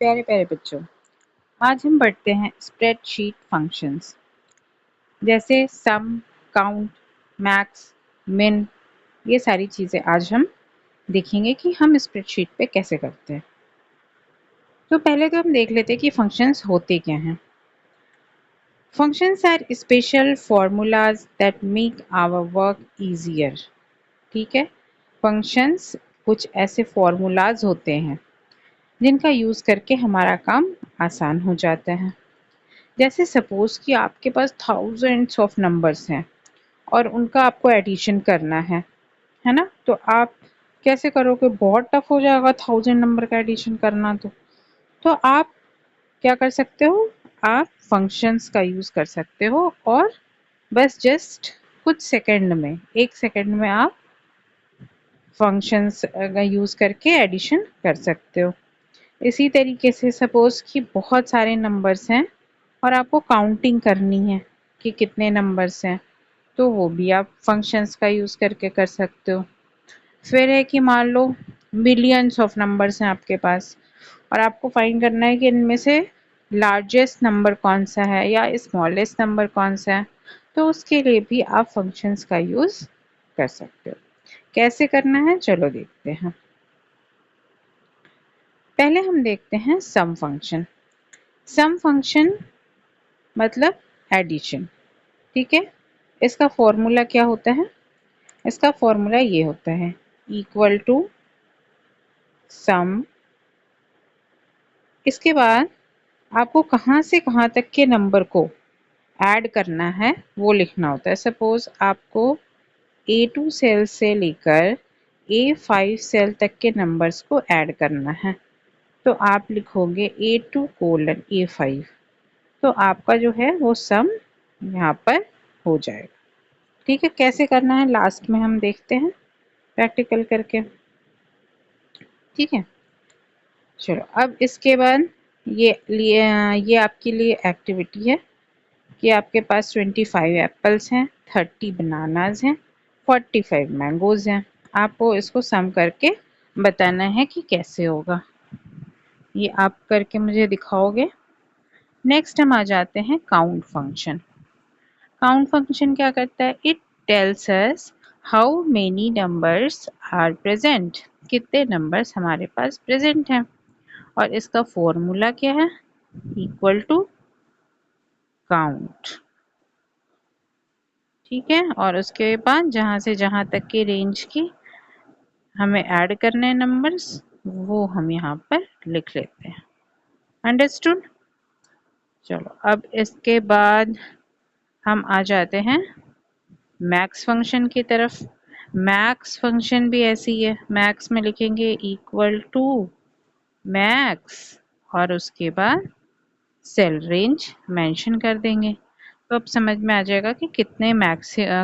प्यारे प्यारे बच्चों, आज हम पढ़ते हैं स्प्रेडशीट फंक्शंस जैसे सम, काउंट, मैक्स, मिन। ये सारी चीज़ें आज हम देखेंगे कि हम स्प्रेडशीट पे कैसे करते हैं। तो पहले तो हम देख लेते हैं कि फंक्शंस होते क्या हैं। Functions are special formulas that make our work easier. ठीक है, फंक्शंस कुछ ऐसे फॉर्मूलाज होते हैं जिनका यूज़ करके हमारा काम आसान हो जाता है। जैसे सपोज कि आपके पास थाउजेंड्स ऑफ नंबर्स हैं और उनका आपको एडिशन करना है ना। तो आप कैसे करोगे? बहुत टफ हो जाएगा 1000 नंबर का एडिशन करना। तो आप क्या कर सकते हो? आप फंक्शंस का यूज़ कर सकते हो और बस जस्ट कुछ सेकंड में, 1 सेकंड में आप फंक्शंस का यूज़ करके एडिशन कर सकते हो। इसी तरीके से सपोज कि बहुत सारे नंबर्स हैं और आपको काउंटिंग करनी है कि कितने नंबर्स हैं, तो वो भी आप फंक्शंस का यूज़ करके कर सकते हो। फिर है कि मान लो मिलियंस ऑफ नंबर्स हैं आपके पास और आपको फाइंड करना है कि इनमें से लार्जेस्ट नंबर कौन सा है या स्मॉलेस्ट नंबर कौन सा है, तो उसके लिए भी आप फंक्शंस का यूज़ कर सकते हो। कैसे करना है चलो देखते हैं। पहले हम देखते हैं सम फंक्शन। सम फंक्शन मतलब एडिशन। ठीक है, इसका फॉर्मूला क्या होता है? इसका फॉर्मूला ये होता है इक्वल टू सम। इसके बाद आपको कहाँ से कहाँ तक के नंबर को ऐड करना है वो लिखना होता है। सपोज आपको A2 सेल से लेकर A5 सेल तक के नंबर्स को ऐड करना है, तो आप लिखोगे A2 कोलन A5। तो आपका जो है वो सम यहाँ पर हो जाएगा। ठीक है, कैसे करना है लास्ट में हम देखते हैं प्रैक्टिकल करके। ठीक है, चलो अब इसके बाद ये आपके लिए एक्टिविटी है कि आपके पास 25 एप्पल्स हैं, 30 बनानाज हैं, 45 मैंगोज हैं। आपको इसको सम करके बताना है कि कैसे होगा। ये आप करके मुझे दिखाओगे। नेक्स्ट हम आ जाते हैं काउंट फंक्शन। काउंट फंक्शन क्या करता है? It tells us how many numbers are present. कितने नंबर्स हमारे पास प्रेजेंट हैं और इसका फॉर्मूला क्या है? Equal to count. ठीक है, और उसके बाद जहाँ से जहाँ तक की रेंज की हमें ऐड करने नंबर्स वो हम यहाँ पर लिख लेते हैं। अंडरस्टूड? चलो अब इसके बाद हम आ जाते हैं मैक्स फंक्शन की तरफ। मैक्स फंक्शन भी ऐसी है। मैक्स में लिखेंगे इक्वल टू मैक्स और उसके बाद सेल रेंज मेंशन कर देंगे। तो अब समझ में आ जाएगा कि कितने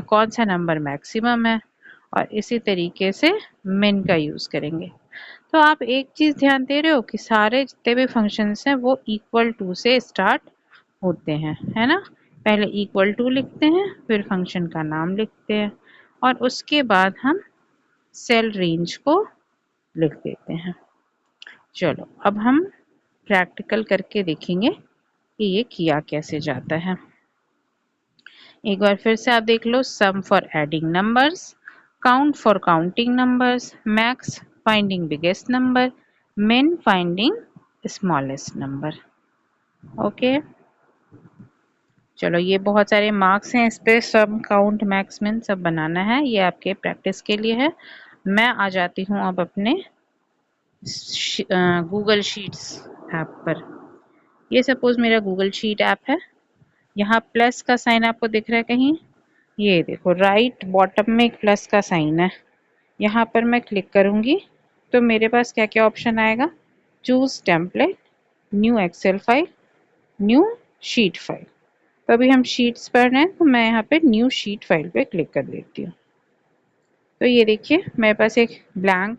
कौन सा नंबर मैक्सिमम है और इसी तरीके से मिन का यूज़ करेंगे। तो आप एक चीज़ ध्यान दे रहे हो कि सारे जितने भी फंक्शंस हैं वो इक्वल टू से स्टार्ट होते हैं, है ना। पहले इक्वल टू लिखते हैं, फिर फंक्शन का नाम लिखते हैं और उसके बाद हम सेल रेंज को लिख देते हैं। चलो अब हम प्रैक्टिकल करके देखेंगे कि ये किया कैसे जाता है। एक बार फिर से आप देख लो। Sum for adding numbers, count for counting numbers, max finding biggest number, min finding smallest number. Okay, चलो ये बहुत सारे मार्क्स हैं इस पे। सम, काउंट, मैक्स, मिन सब बनाना है, ये आपके प्रैक्टिस के लिए है। मैं आ जाती हूँ अब अपने गूगल शीट्स ऐप पर। ये सपोज मेरा गूगल शीट ऐप है। यहाँ प्लस का साइन आपको दिख रहा है कहीं? ये देखो राइट बॉटम में एक प्लस का साइन है। यहाँ पर मैं क्लिक करूँगी तो मेरे पास क्या क्या ऑप्शन आएगा? Choose template, new Excel file, new sheet file. तो अभी हम शीट्स पर हैं तो मैं यहाँ पे न्यू शीट फाइल पे क्लिक कर देती हूँ। तो ये देखिए मेरे पास एक ब्लैंक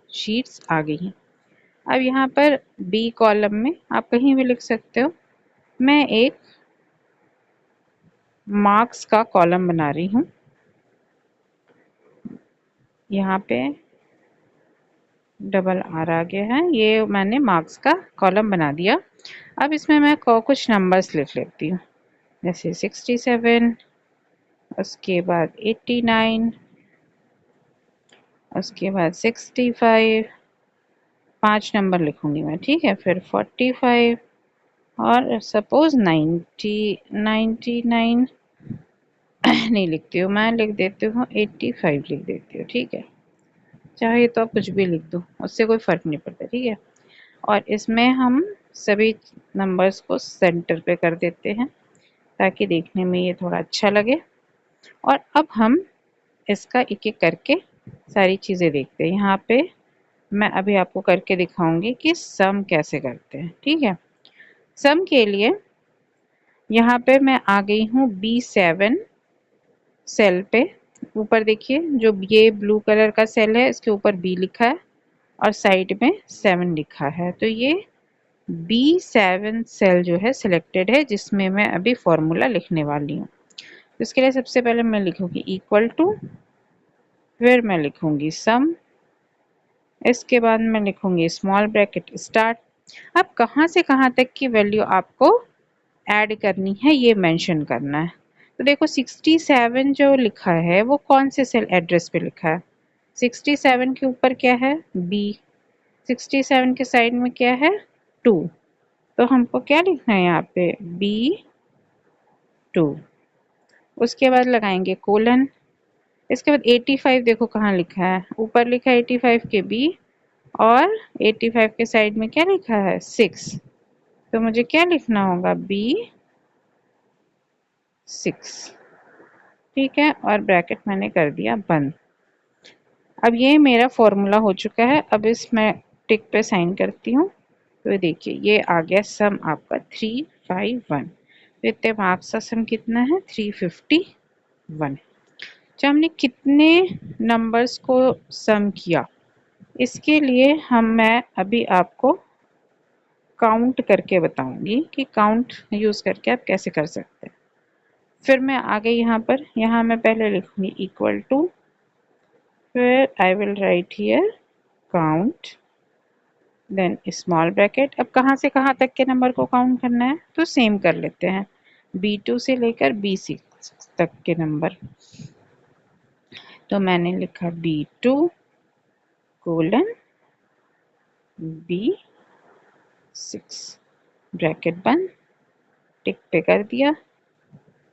शीट्स आ गई हैं। अब यहाँ पर बी कॉलम में आप कहीं भी लिख सकते हो। मैं एक मार्क्स का कॉलम बना रही हूँ। यहाँ पे डबल आर आ गया है। ये मैंने मार्क्स का कॉलम बना दिया। अब इसमें मैं कुछ नंबर्स लिख लेती हूँ, जैसे 67, उसके बाद 89, उसके बाद 65, 5 नंबर लिखूंगी मैं, ठीक है। फिर 45 और सपोज 99 नहीं लिखती हूँ मैं, लिख देती हूँ 85 लिख देती हूँ, ठीक है। चाहे तो आप कुछ भी लिख दो, उससे कोई फ़र्क नहीं पड़ता, ठीक है। और इसमें हम सभी नंबर्स को सेंटर पे कर देते हैं ताकि देखने में ये थोड़ा अच्छा लगे। और अब हम इसका एक एक करके सारी चीज़ें देखते हैं। यहाँ पे मैं अभी आपको करके दिखाऊंगी कि सम कैसे करते हैं, ठीक है। सम के लिए यहाँ पे मैं आ गई हूँ B7 सेल पे। ऊपर देखिए जो ये ब्लू कलर का सेल है, इसके ऊपर B लिखा है और साइड में 7 लिखा है। तो ये B7 सेल जो है सिलेक्टेड है, जिसमें मैं अभी फॉर्मूला लिखने वाली हूँ। इसके लिए सबसे पहले मैं लिखूंगी इक्वल टू, फिर मैं लिखूंगी सम, इसके बाद मैं लिखूंगी स्मॉल ब्रैकेट स्टार्ट। अब कहाँ से कहाँ तक की वैल्यू आपको ऐड करनी है ये मेंशन करना है। तो देखो 67 जो लिखा है वो कौन से सेल एड्रेस पे लिखा है, 67 के ऊपर क्या है B, 67 के साइड में क्या है 2, तो हमको क्या लिखना है यहाँ पे B2। उसके बाद लगाएंगे कोलन, इसके बाद 85 देखो कहाँ लिखा है, ऊपर लिखा है 85 के B और 85 के साइड में क्या लिखा है 6, तो मुझे क्या लिखना होगा B6, ठीक है। और ब्रैकेट मैंने कर दिया बंद। अब ये मेरा फॉर्मूला हो चुका है। अब इसमें टिक पे साइन करती हूँ, तो देखिए ये आ गया सम आपका 351। तो इतने मार्क्स का सम कितना है 351। जो हमने कितने नंबर्स को सम किया, इसके लिए मैं अभी आपको काउंट करके बताऊंगी कि काउंट यूज करके आप कैसे कर सकते हैं। फिर मैं आ गई यहाँ पर, यहाँ मैं पहले लिखूंगी इक्वल टू, फिर I will write here count, then small bracket. अब कहाँ से कहाँ तक के नंबर को काउंट करना है तो सेम कर लेते हैं, B2 से लेकर B6 तक के नंबर। तो मैंने लिखा B2 कोलन B6, ब्रैकेट बंद, टिक पे कर दिया।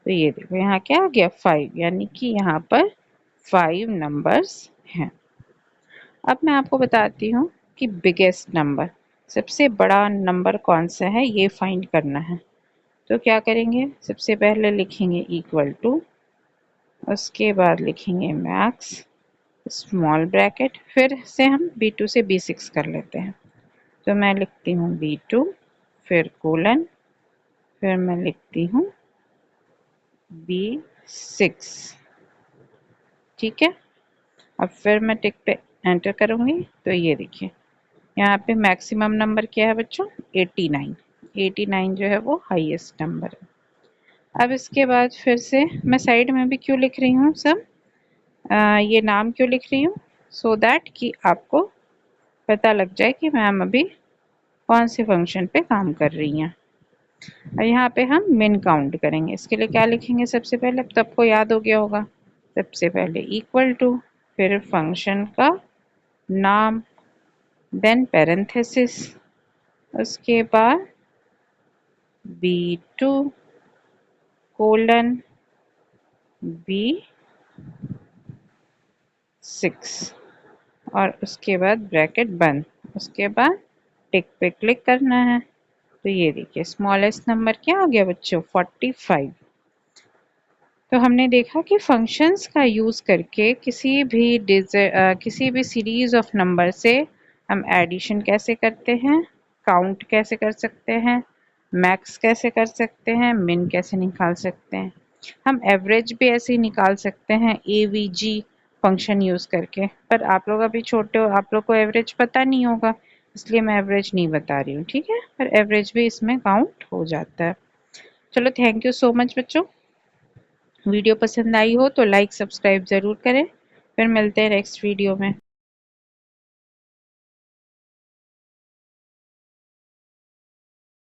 तो ये देखो यहाँ क्या आ गया 5, यानी कि यहाँ पर 5 नंबर्स हैं। अब मैं आपको बताती हूँ कि बिगेस्ट नंबर, सबसे बड़ा नंबर कौन सा है ये फाइंड करना है। तो क्या करेंगे, सबसे पहले लिखेंगे इक्वल टू, उसके बाद लिखेंगे मैक्स स्मॉल ब्रैकेट, फिर से हम B2 से B6 कर लेते हैं। तो मैं लिखती हूँ B2 फिर कोलन, फिर मैं लिखती हूँ B6, ठीक है। अब फिर मैं टिक पे एंटर करूँगी, तो ये देखिए यहाँ पे मैक्सिमम नंबर क्या है बच्चों 89, 89 जो है वो हाईएस्ट नंबर है। अब इसके बाद फिर से मैं साइड में भी क्यों लिख रही हूँ सब, ये नाम क्यों लिख रही हूँ, सो दैट कि आपको पता लग जाए कि मैम अभी कौन से फंक्शन पे काम कर रही हैं। और यहाँ पे हम मिन काउंट करेंगे, इसके लिए क्या लिखेंगे सबसे पहले, अब तो आपको याद हो गया होगा, सबसे पहले इक्वल टू, फिर फंक्शन का नाम, देन पैरेंथेसिस, उसके बाद B2 कोलन B6 और उसके बाद ब्रैकेट बंद, उसके बाद टिक पे क्लिक करना है। तो ये देखिए स्मॉलेस्ट नंबर क्या आ गया बच्चों 45। तो हमने देखा कि फंक्शंस का यूज़ करके किसी भी सीरीज ऑफ नंबर से हम एडिशन कैसे करते हैं, काउंट कैसे कर सकते हैं, मैक्स कैसे कर सकते हैं, मिन कैसे निकाल सकते हैं। हम एवरेज भी ऐसे ही निकाल सकते हैं AVG फंक्शन यूज़ करके, पर आप लोग अभी छोटे हो, आप लोग को एवरेज पता नहीं होगा, इसलिए मैं एवरेज नहीं बता रही हूँ, ठीक है। पर एवरेज भी इसमें काउंट हो जाता है। चलो थैंक यू सो मच बच्चों। वीडियो पसंद आई हो तो लाइक सब्सक्राइब ज़रूर करें। फिर मिलते हैं नेक्स्ट वीडियो में।